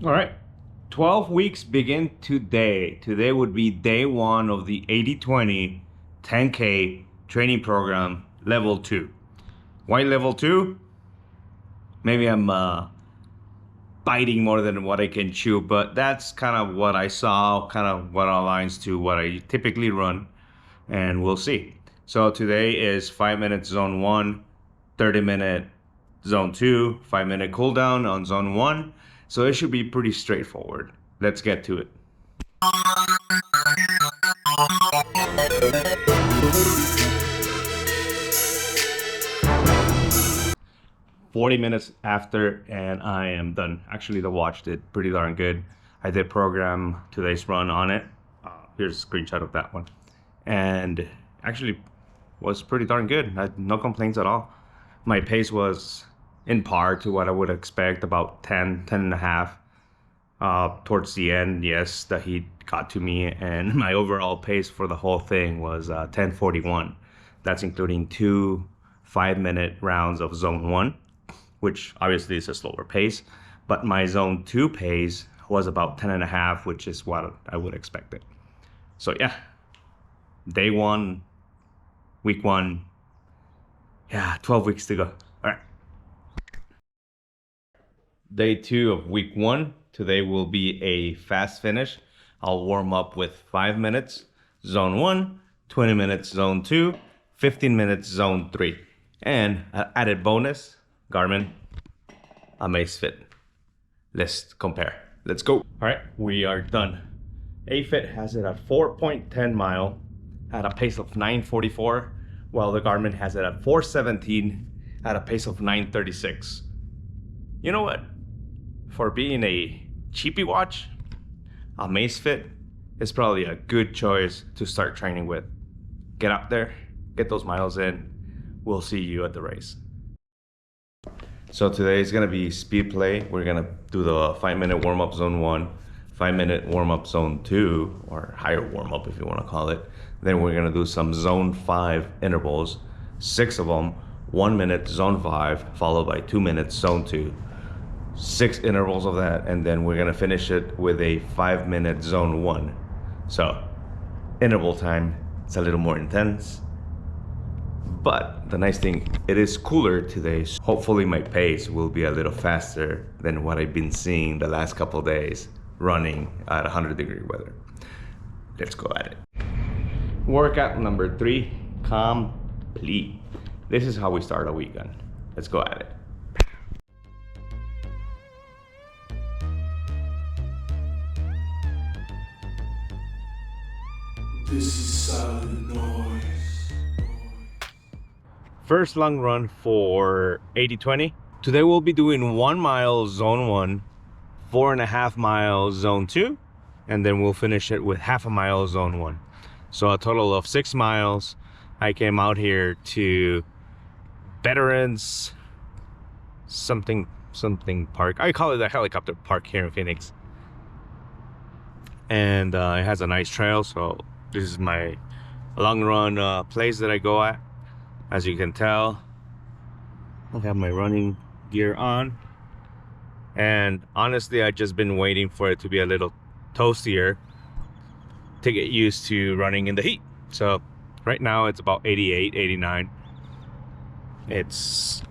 All right, 12 weeks begin today. Today would be day one of the 80/20 10K training program, level 2. Why level 2? Maybe I'm biting more than what I can chew, but that's kind of what I saw, kind of what aligns to what I typically run, and we'll see. So today is 5 minutes zone 1, 30-minute zone 2, 5-minute cooldown on zone 1. So it should be pretty straightforward. Let's get to it. 40 minutes after, and I am done. Actually, the watch did pretty darn good. I did program today's run on it. Here's a screenshot of that one. And actually was pretty darn good. I had no complaints at all. My pace was in par to what I would expect, about 10 and a half. Towards the end, yes, the heat got to me, and my overall pace for the whole thing was 10:41. That's including 2 5-minute rounds of zone 1, which obviously is a slower pace, but my zone 2 pace was about 10 and a half, which is what I would expect it. So yeah, day 1, week 1, yeah, 12 weeks to go. All right. Day 2 of week 1. Today will be a fast finish. I'll warm up with 5 minutes, zone 1, 20 minutes, zone 2, 15 minutes, zone 3. And an added bonus, Garmin, Amazfit. Let's compare. Let's go. All right, we are done. AFit has it at 4.10 mile at a pace of 9:44, while the Garmin has it at 4:17 at a pace of 9:36. You know what? For being a cheapy watch, Amazfit is probably a good choice to start training with. Get up there, get those miles in. We'll see you at the race. So today is gonna be speed play. We're gonna do the 5-minute warm-up zone 1, 5-minute warm-up zone 2, or higher warm-up if you wanna call it. Then we're gonna do some zone 5 intervals, 6 of them, 1 minute zone 5, followed by 2 minutes zone 2. 6 intervals of that, and then we're gonna finish it with a 5-minute zone 1. So interval time, it's a little more intense, but the nice thing, it is cooler today, so hopefully my pace will be a little faster than what I've been seeing the last couple days running at 100-degree weather. Let's go at it. Workout number 3, complete. This is how we start a weekend. Let's go at it. This is silent noise. First long run for 80/20. Today we'll be doing 1 mile zone 1, 4.5 miles zone 2, and then we'll finish it with half a mile zone 1. So a total of 6 miles. I came out here to Veterans something park. I call it the helicopter park here in Phoenix. And it has a nice trail, so this is my long run place that I go at. As you can tell, I have my running gear on, and honestly I've just been waiting for it to be a little toastier to get used to running in the heat. So right now it's about 88, 89. It's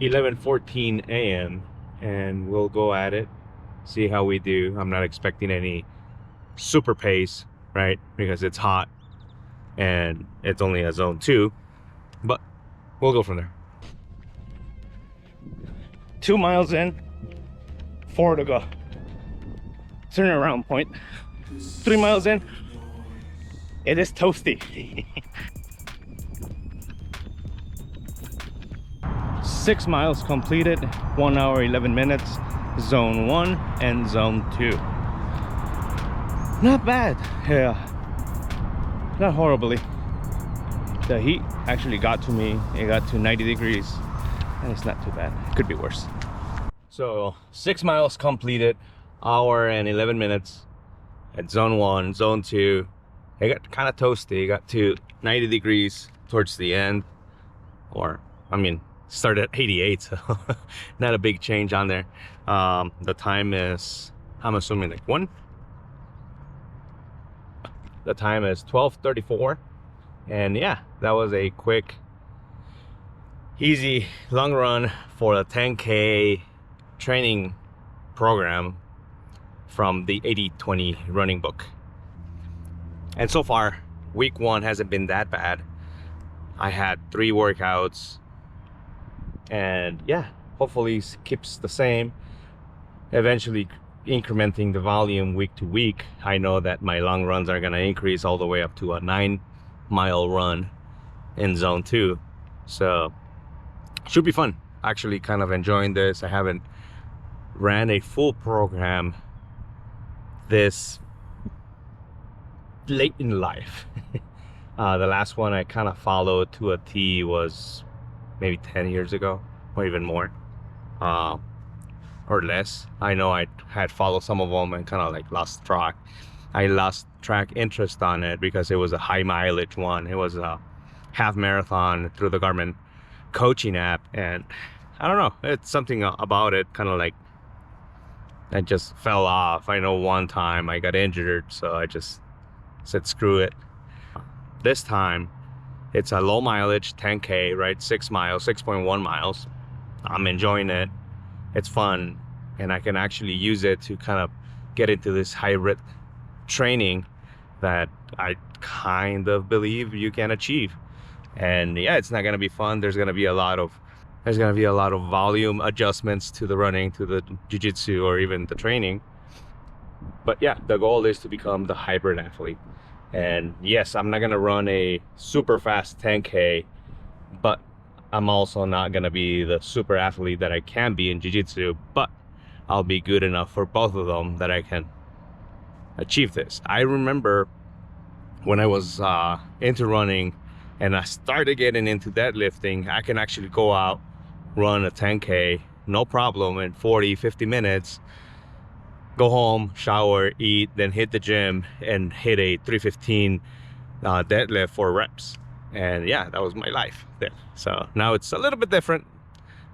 11:14 a.m. and we'll go at it, see how we do. I'm not expecting any super pace, right, because it's hot and it's only a zone 2, but we'll go from there. 2 miles in, 4 to go. Turn around point. 3 miles in, it is toasty. 6 miles completed, 1 hour 11 minutes, zone 1 and zone 2. Not bad, yeah, not horribly. The heat actually got to me. It got to 90 degrees, and it's not too bad. It could be worse. So 6 miles completed, hour and 11 minutes at zone 1, zone 2. It got kind of toasty. It got to 90 degrees towards the end, or I mean started at 88, so not a big change on there. The time is, I'm assuming like 1. The time is 12:34, and yeah, that was a quick, easy, long run for the 10K training program from the 80-20 running book. And so far, week 1 hasn't been that bad. I had 3 workouts, and yeah, hopefully keeps the same, eventually incrementing the volume week to week. I know that my long runs are gonna increase all the way up to a 9-mile run in zone 2, so should be fun. Actually kind of enjoying this. I haven't ran a full program this late in life. The last one I kind of followed to a T was maybe 10 years ago, or even more, or less. I know I had followed some of them and kind of like lost track. I lost track interest on it because it was a high mileage one. It was a half marathon through the Garmin coaching app, and I don't know, it's something about it, kind of like I just fell off. I know one time I got injured, so I just said screw it. This time it's a low mileage 10K, right? 6 miles, 6.1 miles. I'm enjoying it. It's fun, and I can actually use it to kind of get into this hybrid training that I kind of believe you can achieve. And yeah, it's not going to be fun. There's going to be a lot of volume adjustments to the running, to the jiu-jitsu, or even the training. But yeah, the goal is to become the hybrid athlete. And yes, I'm not going to run a super fast 10K, but I'm also not going to be the super athlete that I can be in jiu-jitsu, but I'll be good enough for both of them that I can achieve this. I remember when I was into running and I started getting into deadlifting, I can actually go out, run a 10K, no problem, in 40-50 minutes, go home, shower, eat, then hit the gym and hit a 315 deadlift for reps. And yeah, that was my life there. So now it's a little bit different,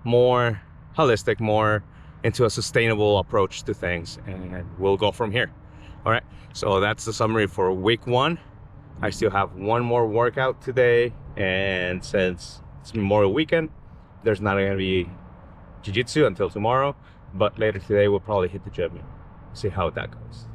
more holistic, more into a sustainable approach to things, and we'll go from here. All right, so that's the summary for week 1. I still have one more workout today, and since it's Memorial Weekend, there's not going to be jiu-jitsu until tomorrow, but later today we'll probably hit the gym, see how that goes.